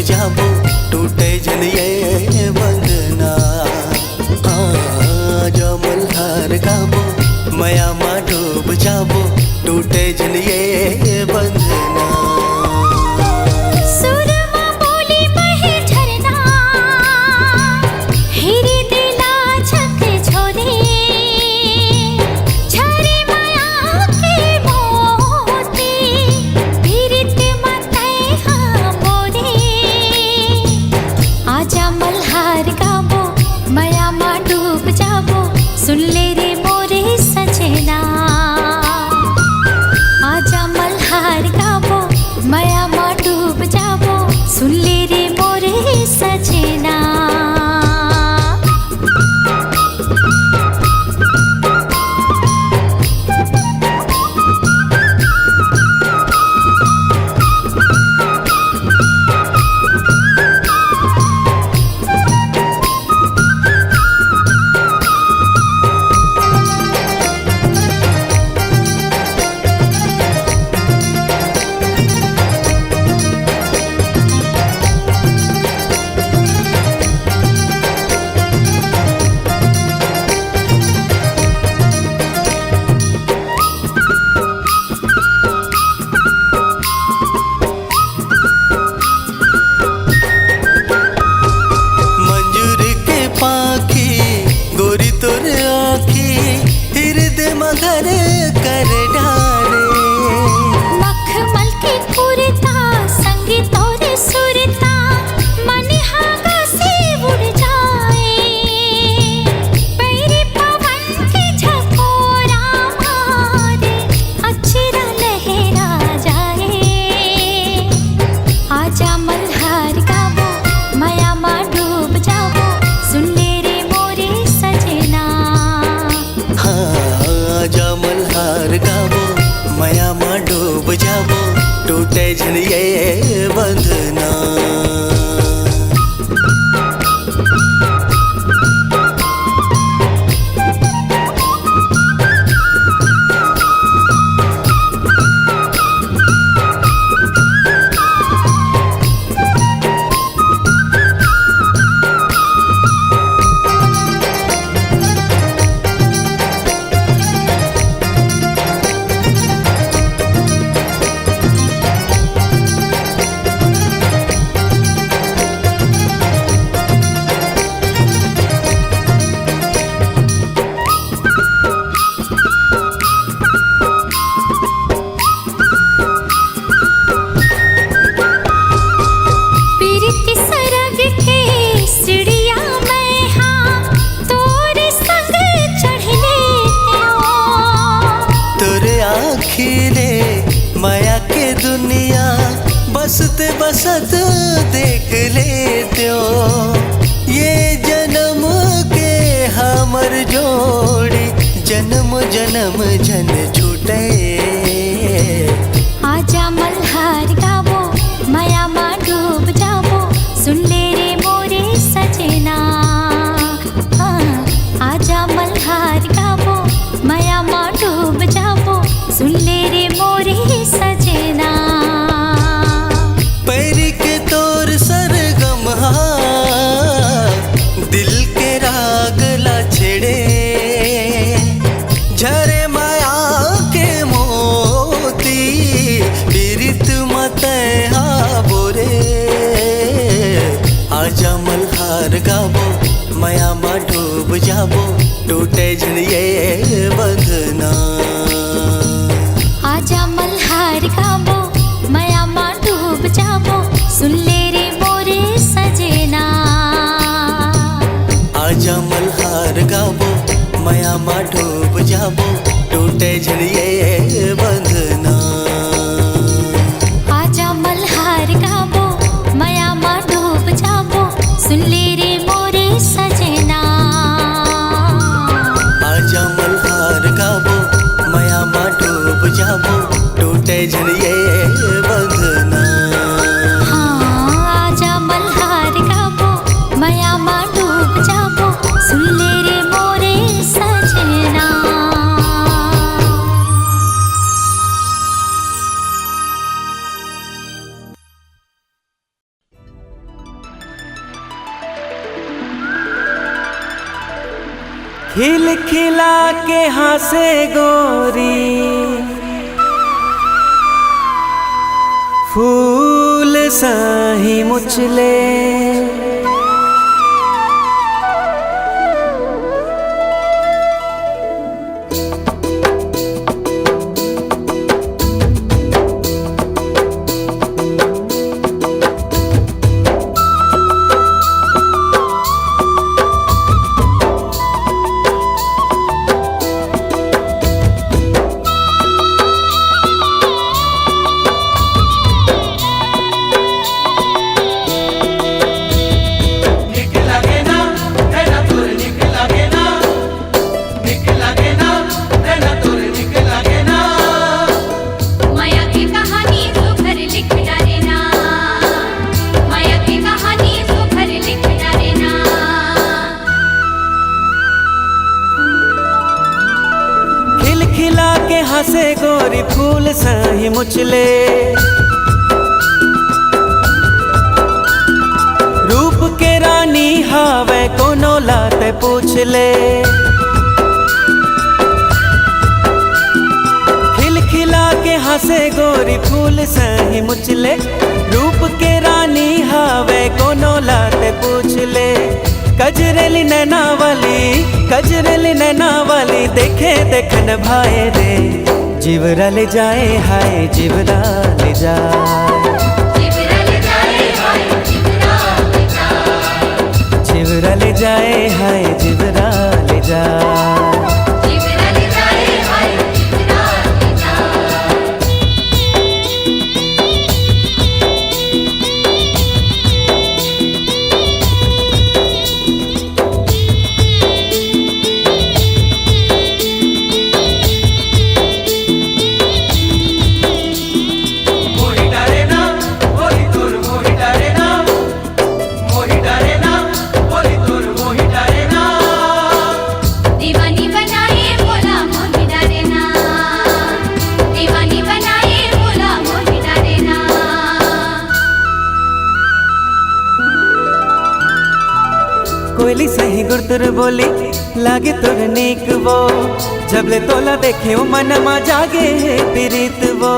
जाबो टूटे जन ये बंधना। जो मल्हार गाबो मया मा डूब जाबो टूटे जन ये बंधना। सुन ले रे मोरे सजना, आजा मल्हार गाबो मया मा डूब जाबो। सुन ले रे मोरे सजना। मगर कर डाले मखमल की कुरता संगी तोरे सुरता मन हागा से उड़ जाए। पैरे पवन के झकोरा मारे अक्षरा लहरा जाए। आजा मल्हार गाबो मया मा डूब जाबो। सुन ले रे मोरे सजना। आजा मल्हार गाबो मया मा डूब जाबो टूटे जन ये बंधना। खीरे माया के दुनिया बसते बसत देख लेते हो। ये जन्म के हमर जोड़ी जन्म जन्म जन छूटे। आजा मल्हार गाबो मया मा डूब जाबो। सुन ले रे मोरे सजना। आजा मल्हार गाबो मया मा डूब जाबो। सुन ले रे मोरे सजना। पैरी के तोर सरगम दिल के राग ला छेड़े। झरे माया के मोती माँ डूब जाबो टूटे झड़िए बंधना। आजा मल्हार गाबो माया माँ डूब जाबो सुन ले रे मोरे सजना। आजा मल्हार गाबो माया माँ डूब जाबो टूटे झड़िए बंधना। हाँ आजा मल्हार गाबो माया माँ डूब जाबो सुन ले रे मोरे सजना। खिल खिला के हंसे गोरी फूल साही मुचले। हंसे गोरी फूल साही मुचले। रूप के रानी हावे कोनो लाते पूछ ले। खिल खिला के हंसे गोरी फूल साही मुचले। रूप के रानी हावे कोनो लाते पूछ ले। कजरेली नैना वाली देखे देखन भाए रे। जीवरा ले जाए हाय जीवरा ले जाए। जीवरा ले जाए हाय जीवरा ले जाए। कोयली सही गुरतुर बोली लागे तोर नेक वो। जबले तोला देखे वो मन मा जागे है प्रीत वो।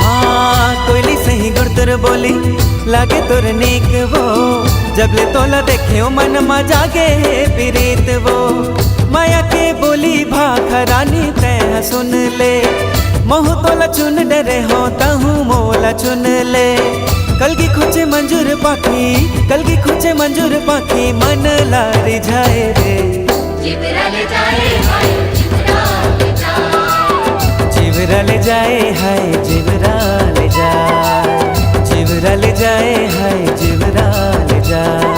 हाँ कोयली सही गुरतुर बोली लागे तोर नेक वो। जबले तोला देखे वो मन मा जागे है प्रीत वो। माया के बोली भाखरानी तैं सुन ले। मोह तोला चुन डरे हो तहु मोला चुन ले। कलगी खुचे मंजूर पाखी मन लारी जाए रे। जीवरा ले जाए हाय जीवरा ले जाए हाय जीवरा ले जाए। जीवरा ले जाए हाय जीवरा ले जाए।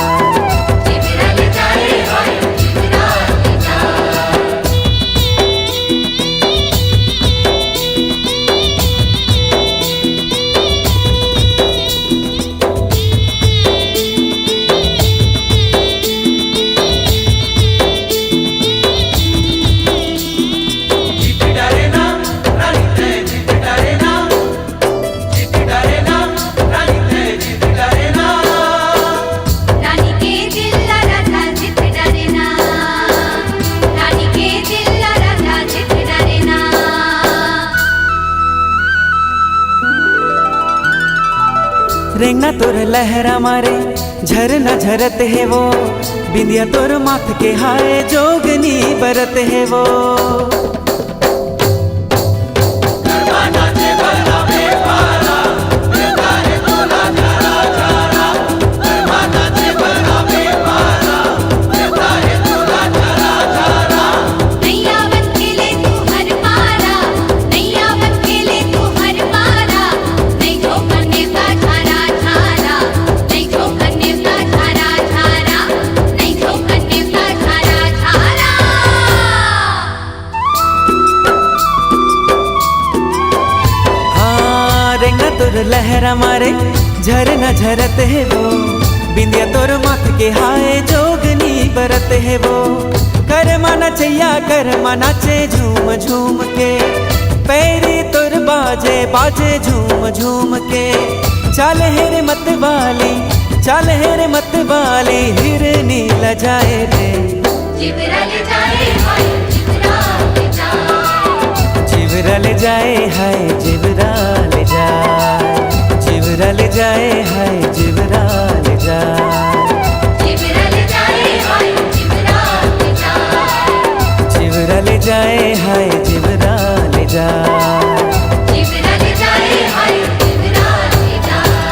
रेंगना तोर लहरा मारे झरना झरत है वो। बिंदिया तोर माथ के हाय जोगनी बरत है वो। कजरा मारे झरना झरत है वो, बिंदिया तोर माथ के हाय जोगनी बरत है वो। कर माना चैया कर माना चे झूम झूम के, पैरी तोर बाजे बाजे झूम झूम के। चल है रे मत वाली, चल है रे मत वाली, हिरनी लजाए रे। जिबरा ले जाए हाय जिबरा ले जाए, जिबरा ले जाए हाय जिबरा ले जाए, जिबरा ले जाए हाय जिबरा ले जाए, जिबरा ले जाए हाय जिबरा ले जाए, जिबरा ले जाए हाय जिबरा ले जाए। जिबरा ले जाए हाय जिबरा ले जाए।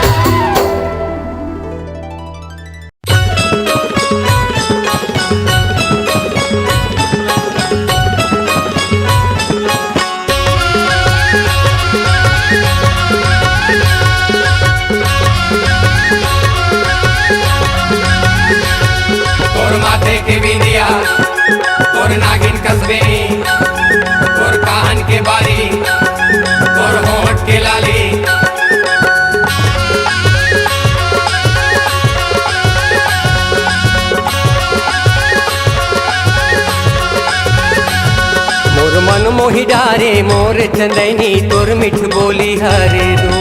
तोर माथे के बिंदिया, तोर नागिन कसबे, तोर कान के बारी, तोर होंठ के लाली। मोर मन मोहि डारे मोर चंदनी, तोर मिठ बोली हरे दोस्त।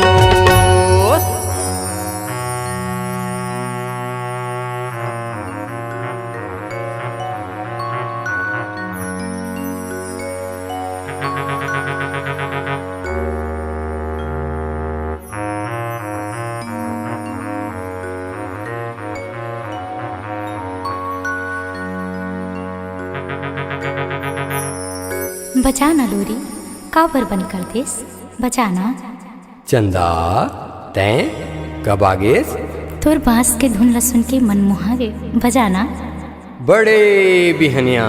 बचाना लोरी काबर बन कर देस, बचाना। चंदा तैं कब आगेस? तोर बांस के धुन सुन के मन मोहागे, बजाना। बड़े बिहनिया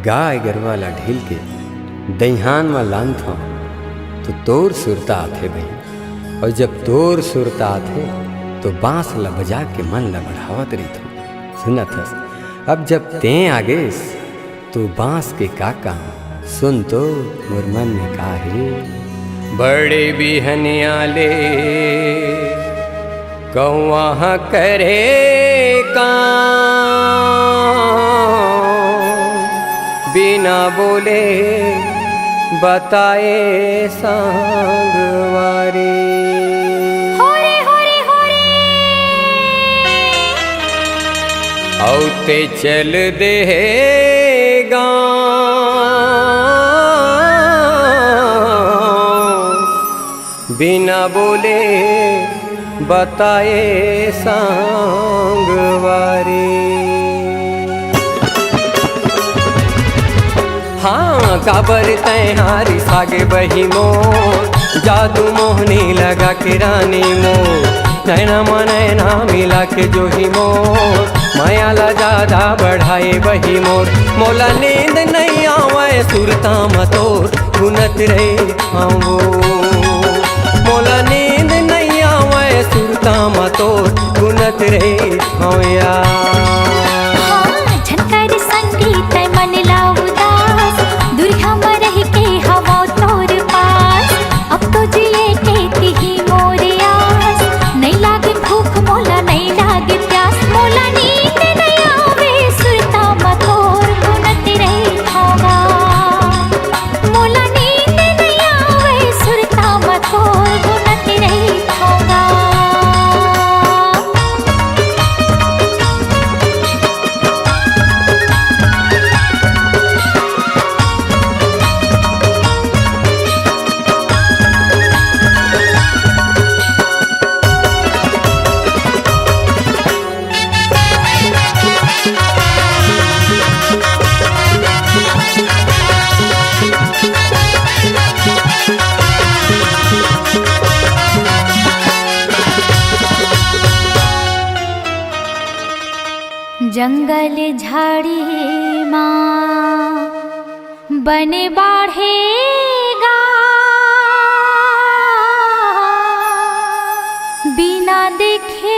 गाय गरवाला ढील के दहिहान में लान था तो तोर सुरता आथे बहन, और जब तोर सुरता आथे तो बांस ला बजा के मन ला बढ़ावत रही थो। सुनत हस अब जब तें आगेस तो बांस के का काम सुन तो मोर मन में का है। बड़े बिहनिया ले कौआ करे काम, बिना बोले बताए सांगवारी। होरे होरे होरे औते चल दे बिना बोले बताए सांगवारी। हाँ काबर तैहारी सागे बही मोर, जादू मोहनी लगा के रानी मोर। नैना मनैना मिला के जो ही मोर, माया ला ज्यादा बढ़ाए बही मोर। मोला नींद नहीं आवे सुरता मतोर, गुनत रे आओ। मोला नींद नहीं आवे सुरता मतोर, गुनत रे आओ यार। हाँ झनकर संगीत मन ला उदास, दुर्गा में रह के हवा तोर पास। अब तो जिए के ही मोर आस, नहीं लागे भूख मोला नहीं लागे प्यास। मोला नींद नहीं आवे सुरता मतोर, गुनत रे होगा। मोला नींद नहीं आवे सुरता मतोर, गुनत रे होगा। जंगल झाड़ी माँ बन बाढ़ेगा, बिना देखे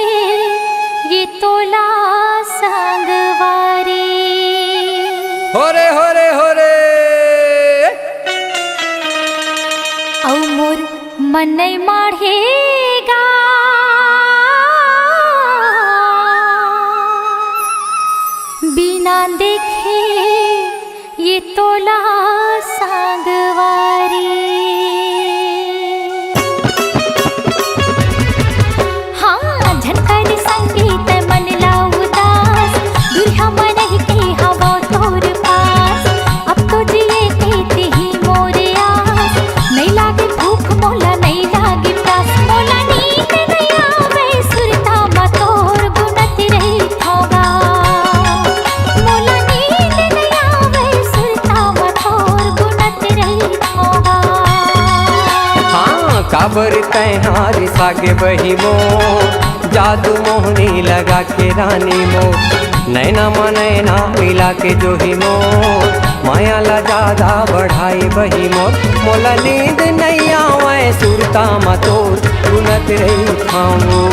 ये तोला संगवारी। होरे होरे होरे औ मोर मन नहीं माढ़ेगा, ये तोला सांगवारी। हाँ झनकर संगीत मन लाऊ उदास, दुल्हा मन के हवा तोर पास। अब तो जिए कहते ही मोरे आस, नहीं लागे भूख मोला नहीं लागे प्यास। मोला नींद नहीं आवे सुरता मतोर गुनत रही होगा। मोला नींद नहीं आवे सुरता मतोर गुनत रही होगा। हाँ काबर तैहारी सागे बही मोर, जादू मोहनी लगा के रानी मोर। नैना मनैना मिला के जो ही मोर, माया ला ज्यादा बढ़ाई बही मोर। मोला नींद नहीं आवे सुरता मतोर गुनत रही खाऊं।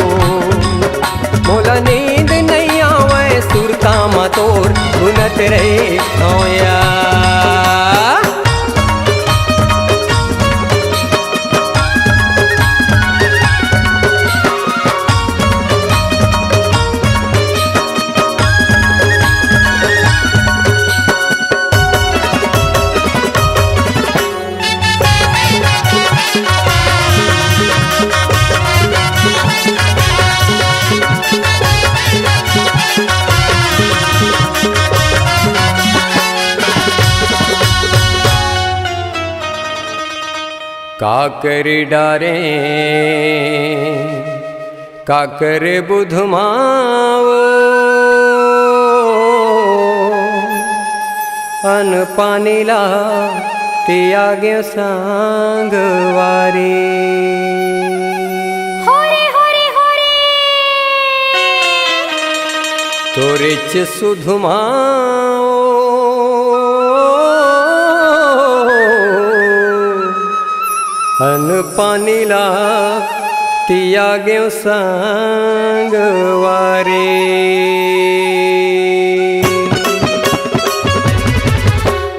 मोला नींद नहीं आवे सुरता मतोर गुनत रही खाऊं यार। काकर डारे काकर बुधमाओ, अन पानीला त्यागे सांगवारी। होरे होरे होरे तोरेच सुधुमाओ, अन पानीला त्यागे सांगवारी।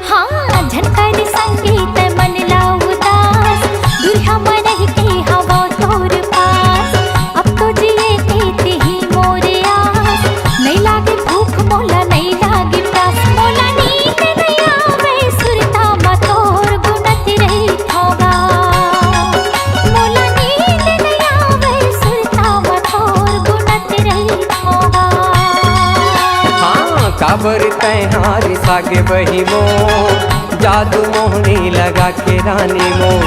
हाँ झनकर संगीत मन लाऊ उदास, दुल्हा मन के हवा तोर पास। अब तो जिए कहते ही मोरे आस, नहीं लागे भूख मोला नहीं लागे प्यास। मोला नींद नहीं आवे सुरता मतोर गुनत रही होगा। मोला नींद नहीं आवे सुरता मतोर गुनत रही होगा। हाँ काबर तैहारी सागे बही मोर, जादू मोहनी लगा के रानी मोर।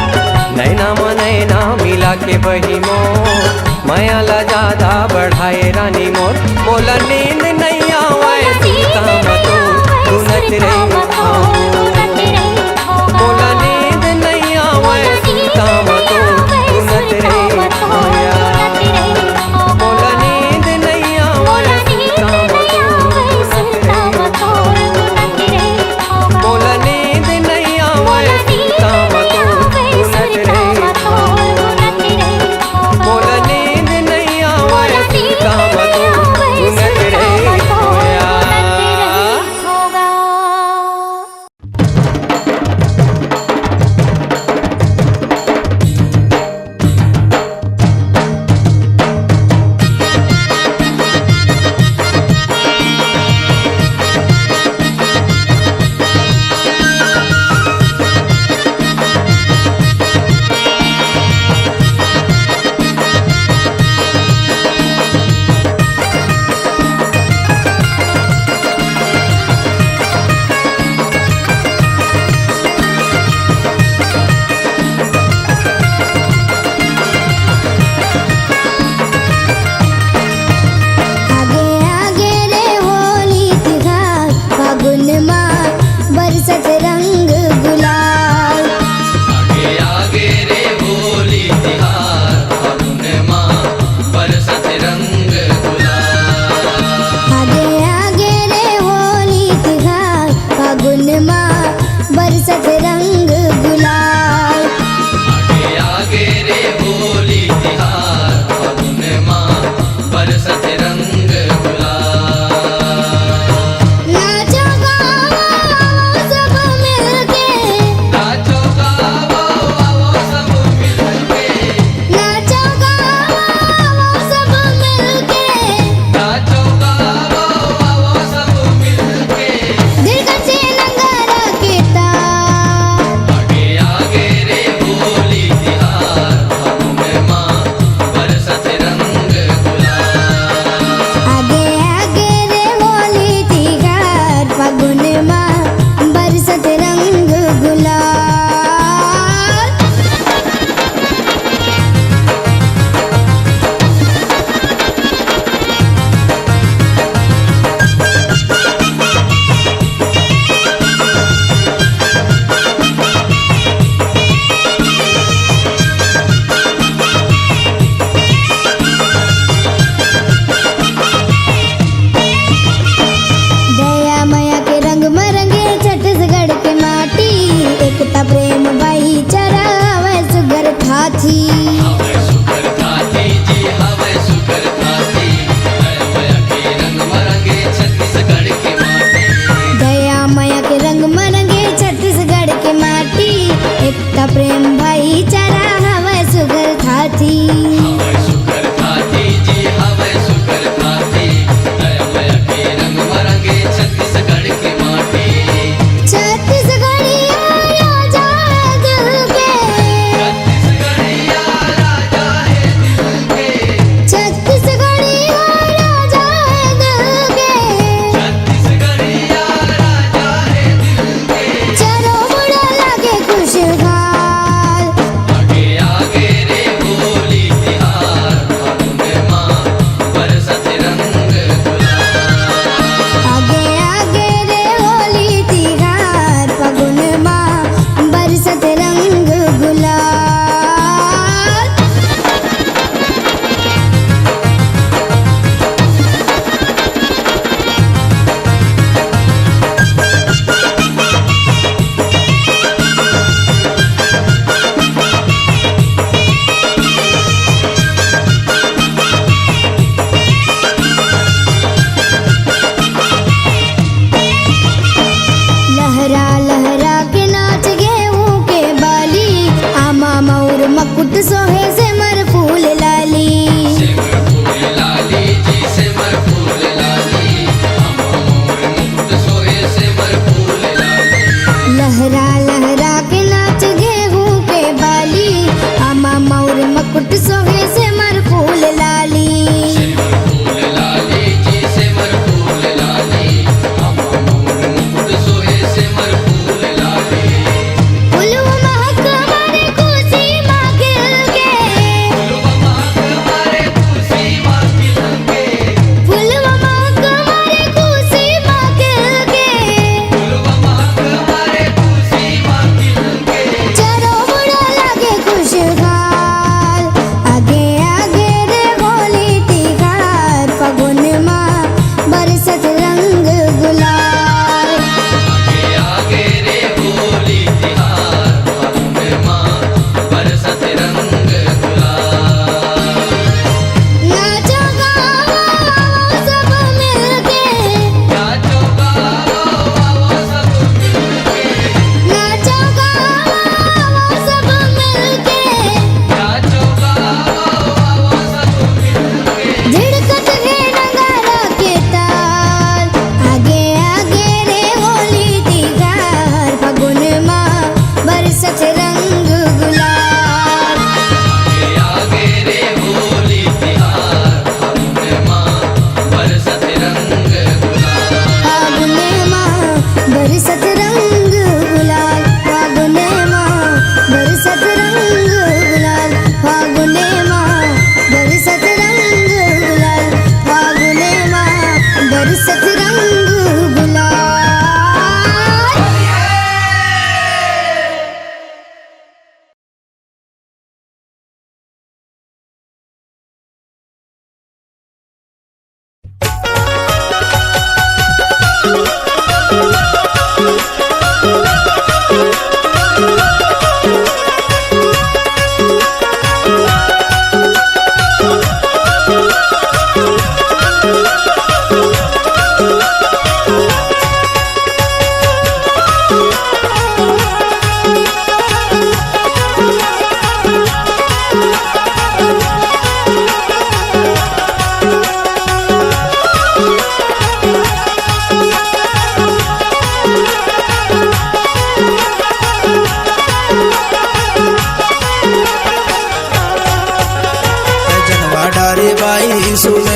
नैना मनैना मिला के बही मोर, माया ला ज्यादा बढ़ाए रानी मोर। मोला नींद नहीं आवे सुरता मतोर गुनत रही खाऊं। मोला नींद नहीं आवे सुरता मतोर गुनत रही खाऊं यार। मोला नींद नहीं आवे सुरता मतोर गुनत रही। मोला नींद नहीं आवे सुरता मतोर गुनत रही खाऊं। मोला नींद नहीं आवे सुरता मतोर गुनत रही खाऊं यार।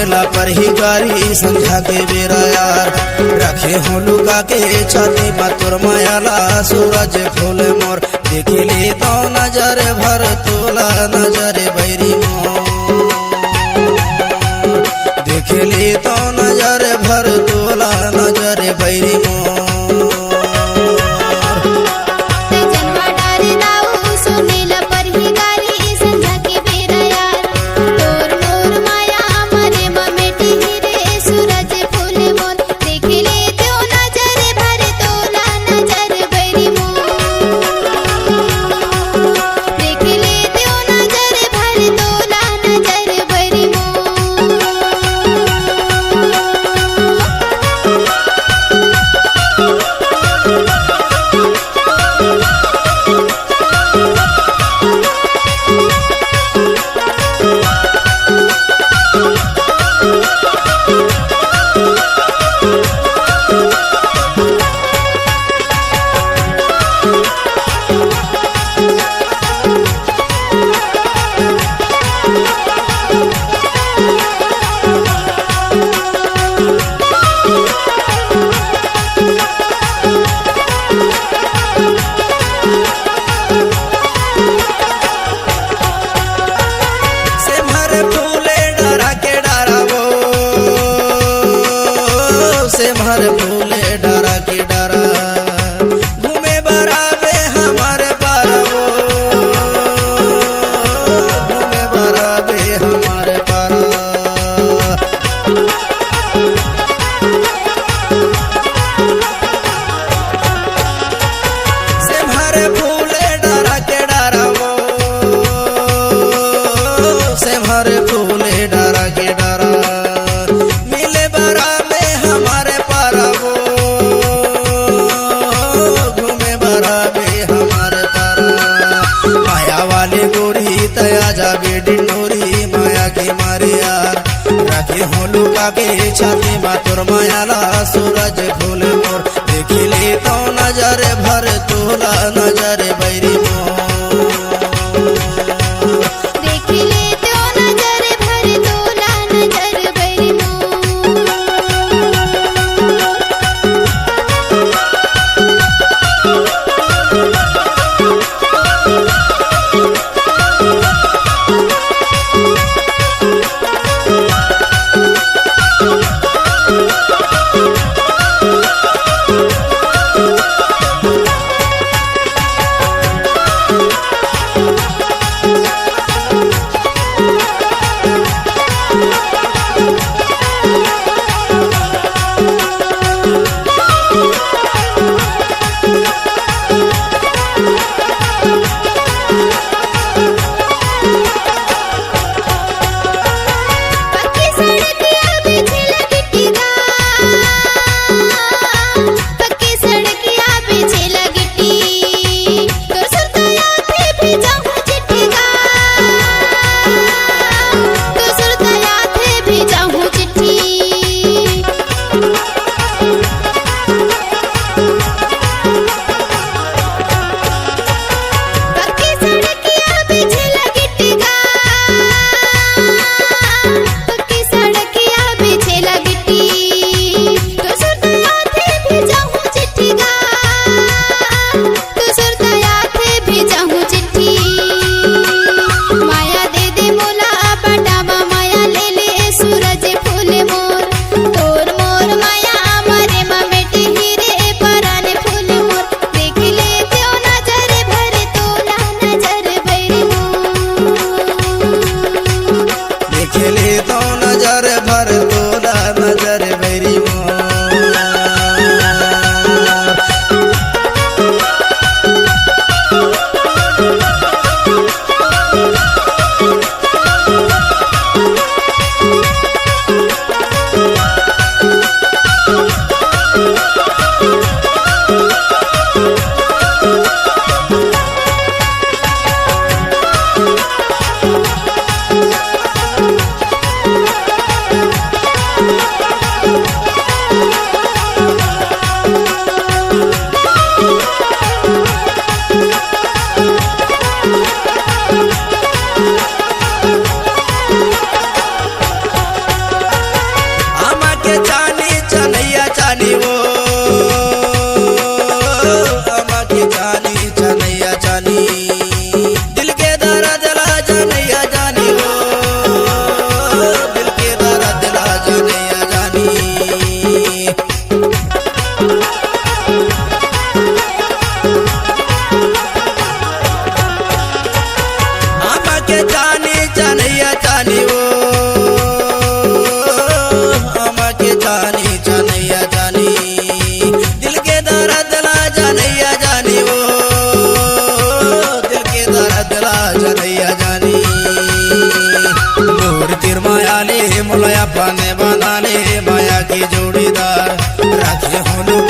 सुनेला पर ही गारी संझा के बेरा यार रखे हो लुका के छाती में तोर मायाला सूरज फूल मोर देखे ले तो नजर भर तोला नजर बैरी मोर देखे ले तो नजर भर तोला नजर बैरी मोर जन्मा डारे दाऊ सुनेला पर ही गारी संझा के बेरा यार तोर मोर माया मरे ममेटी हीरे सूरज फूल मोर देख ले तो नजर भर तोला नजर बैरी मोर देख ले तो नजर भर तोला नजर बैरी मोर सिमहर फूले डरा के डरा वो सिमहर फूले डरा के डरा घूमे बराबे हमारे पारा वो घूमे बराबे हमारे पारा सिमहर फूले डरा के डरा वो सिमहर फूले डरा के डरा मिले बरा में हमारे पारा वो घूमे बरा में हमारे पारा माया वाली गोरी तया जागे डिंडोरी माया के मारे यार राखी हो लुका के छाती में तोर मायाला सूरज फूल मोर देखी ले तो नजर भर तोला नजर बैरी मोर देख ले तो नजर भर तोला नजर बैरी मोर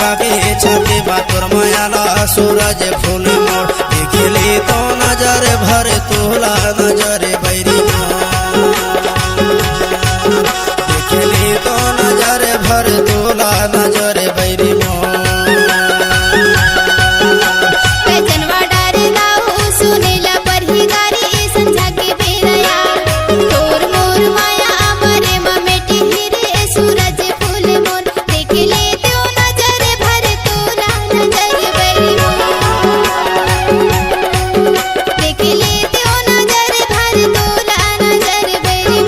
लुका के छाती मातुर मायाला सूरज फूल मोड़ देखले तो नजर भर तोला नजर बैरी देखले तो नजर भर तोला नजर बैरी जनवा डार दाऊ सुनेला परही गारी संझा के बेरया तोर मोर माया मरे ममेटी हिरे सूरज फूल मोर देखले तो नजर भर तोला नजर बैरी देखले तो नजर भर तोला नजर बैरी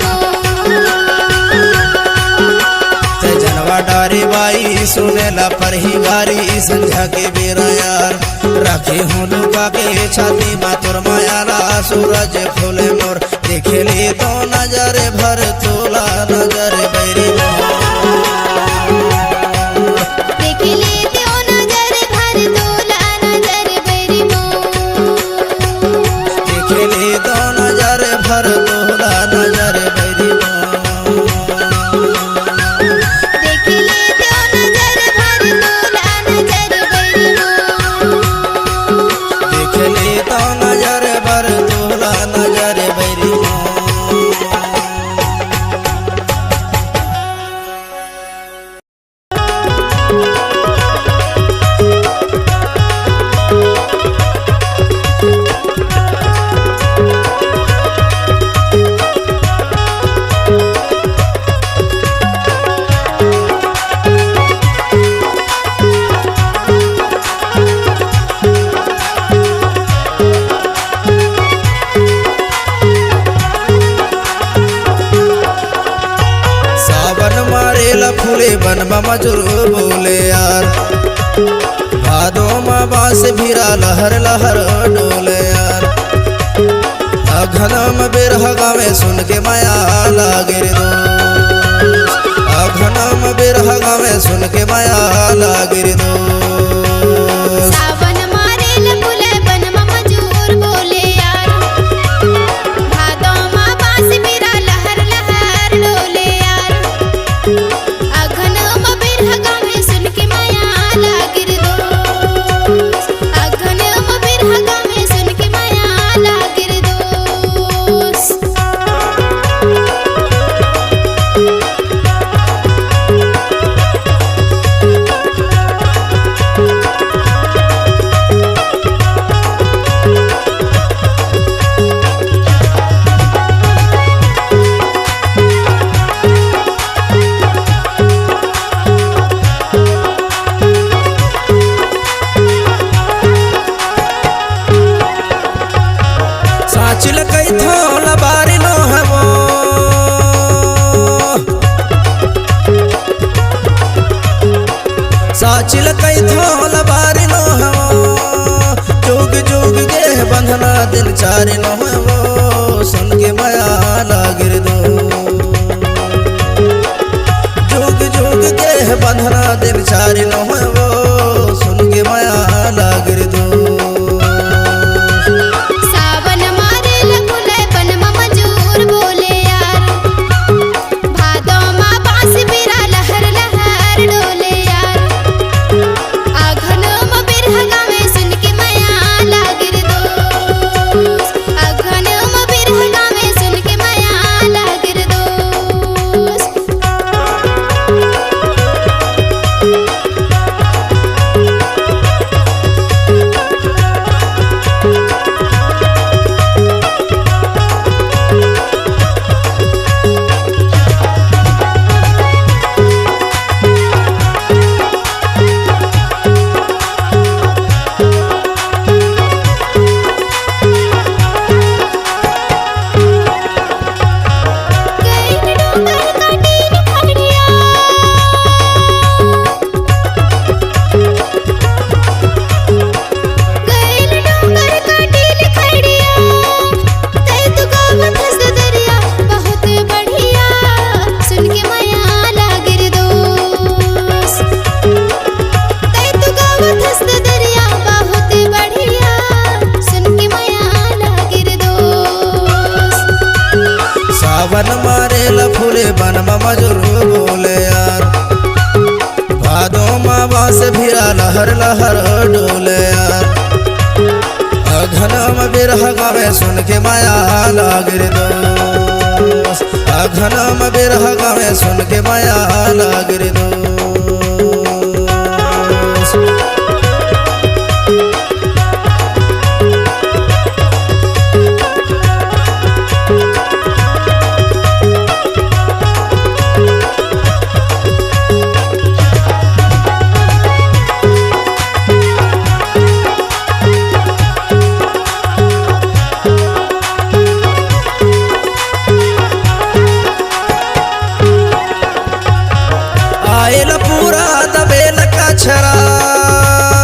जनवा डारी बाई सुनेला परही गारी संध्या के बेरा यार राखे हूँ लुका के छाती मातुर मायाला सूरज फूल मोर देखले तो नजर भर तोला नजर बैरी देखले तो नजर भर तोला नजर बैरी देखले तो नजर भर तोला नजर बैरी देखले तो नजर भर तोला नजर बैरी देखले तो नजर भर तोला नजर बैरी सावन मारेला फूले बन मजूर बोले यार भादो माँ बांस भीरा लहर लहर डोले यार अघनम बिरहगा में सुन के माया लागे रे दो अघनम बिरहगा में सुन के माया लागे रे दो सावन मारेल फूले बन मजूर बोले यार भादो माँ बांस बिरा लहर लहर डोले यार अघन बिरहगा में सुन के माया लागिर दो अघन बिरहगा में सुन के माया लागिर दोस डोले यार घनम बिरह गावे सुन के माया लागे रे दोस्त घनम बिरह गावे सुन के माया लागे रे दोस्त आयल पूरा दबेल का छरा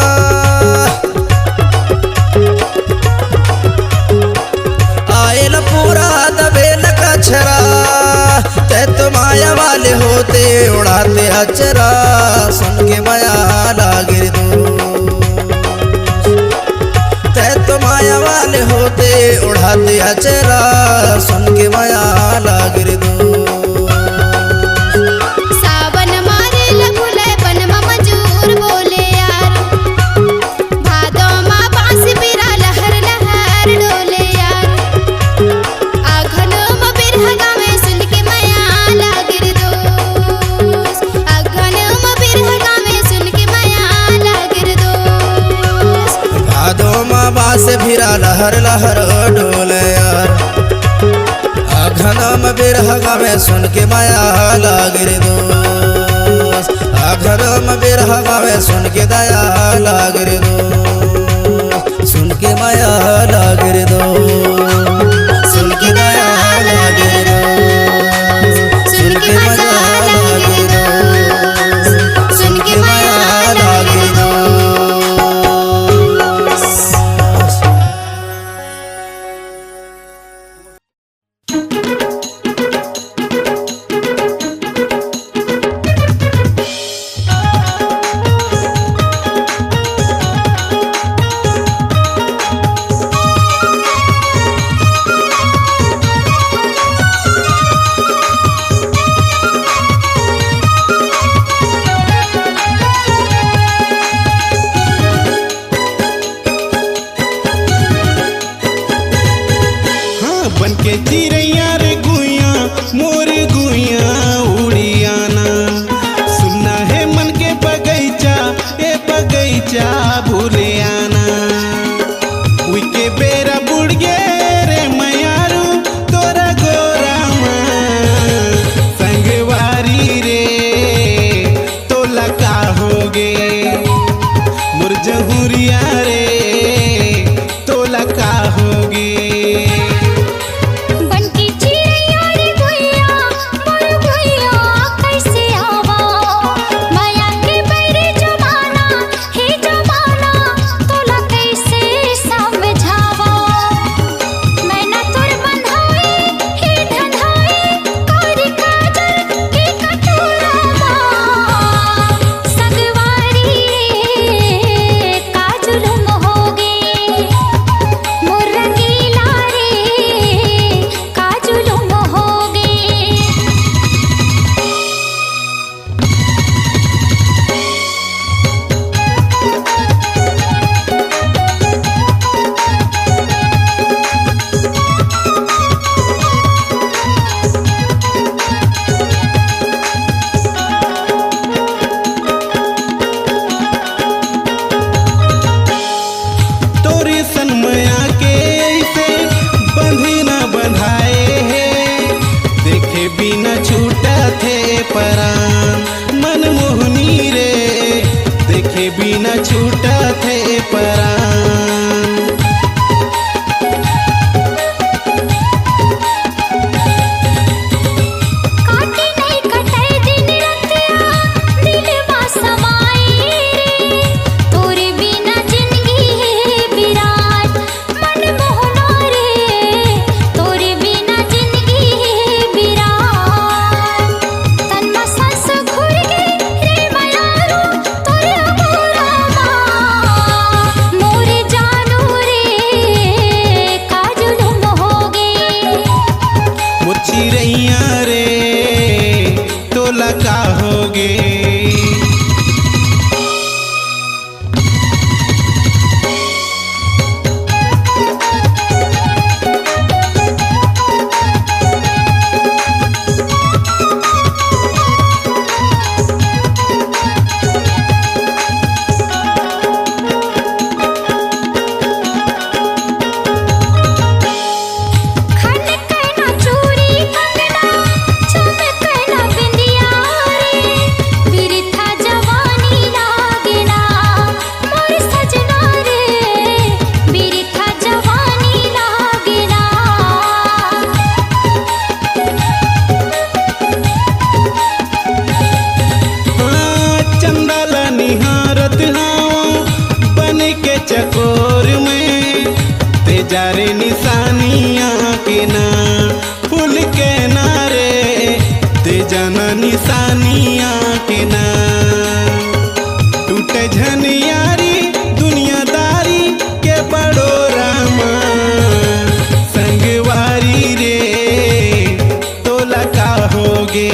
आयल पूरा दबेल का छरा ते तो माया वाले होते उड़ाते अचरा सुन के माया लागे दो ते तो माया वाले होते उड़ाते अचरा सुन के माया लागे दो बोले यार भादो माँ बांस बिरा लहर लहर डोले यार आघनो माँ बिरहा गावे सुन के माया लागे रे दोस्त आघनो माँ बिरहा गावे सुन के माया लागे रे दोस्त भादो माँ बांस बिरा लहर लहर डोले यार आघनो माँ बिरहा गावे सुन के माया लागे रे दोस्त घरम बिरहा गावे सुन के दया लाग रे दो सुन के माया लाग रे दो सुन के दया लाग रे दो सुन के माया लाग रे दो सुन के माया लाग रे दो निशानिया के ना फूल के नारे दे जाना निशानिया के ना टूटे झनियारी दुनियादारी के बड़ो रामा संगवारी रे तोला का होगे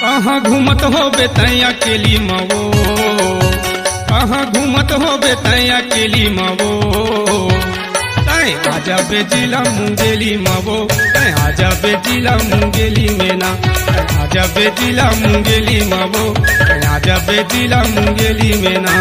कहाँ घूमत हो बेतैया केली मवो, कहाँ घूमत हो बेतैया केली मवो, तै आजा बेजिला मुंगेली मवो, तै आजा बेजिला मुंगेली मेना, तै आजा बेजिला मुंगेली मवो, तै आजा बेजिला मुंगेली मेना।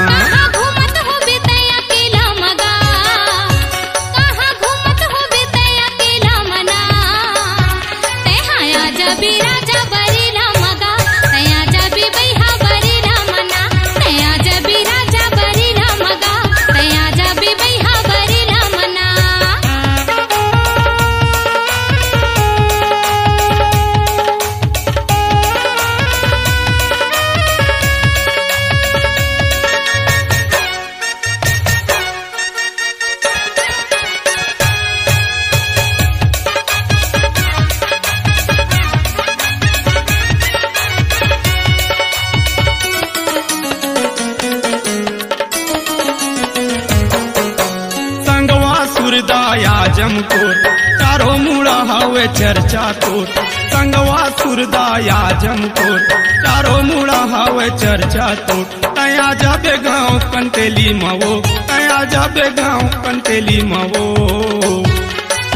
जमकोर चारों मुड़ा हवे चर्चा तोर, संगवा सुरदाया जमकोर चारों मुड़ा हवे चर्चा तोर। तया जाबे गाँव कंटेली मवो, तया जाबे गाँव कंटेली मवो,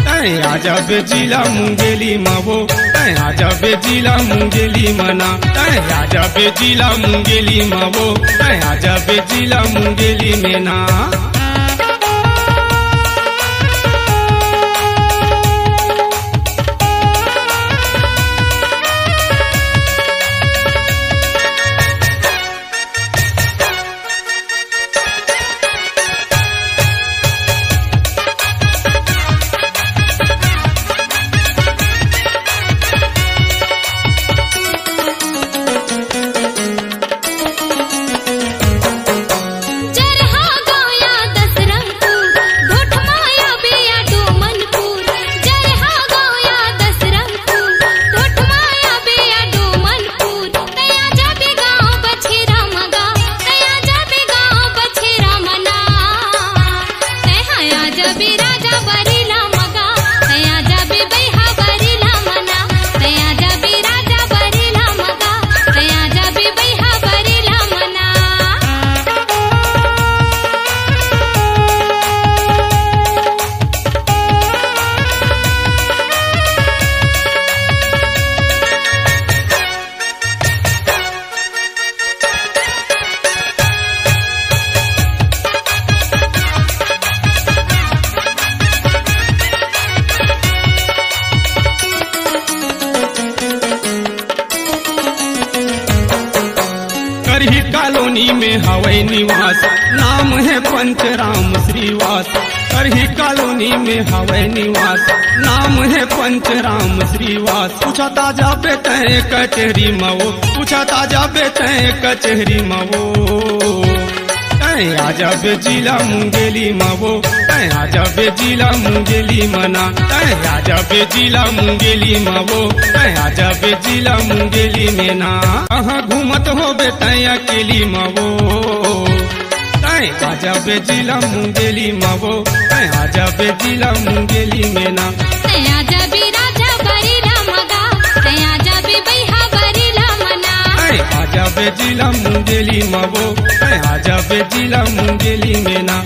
तया जाबे जिला मुंगेली मवो, तया जाबे जिला मुंगेली मना, तया जाबे जिला मुंगेली मवो, तया जाबे जिला मुंगेली मेना। कॉलोनी में हवै निवास, नाम है पंचराम श्रीवास। करही कॉलोनी में हवै निवास, नाम है पंचराम श्रीवास। पूछा ताजा बेटे कचहरी मवो, पूछा ताजा बेटे कचहरी मवो। आजा बेजिला मुंगेली मवो, आजा बेजिला मुंगेली मना, आजा बेजिला मुंगेली मवो, आजा बेजिला मुंगेली मेना। कहाँ घूमत हो बेटैया अकेली मवो, आजा बेजिला मुंगेली मवो, आजा बेजिला मुंगेली मेना। आजा बे राजा बरेला मगा, आजा बे बैहा बरेला मना। आजा बेजिला मुंगेली मवो, आजा बेजिला मुंगेली मेना।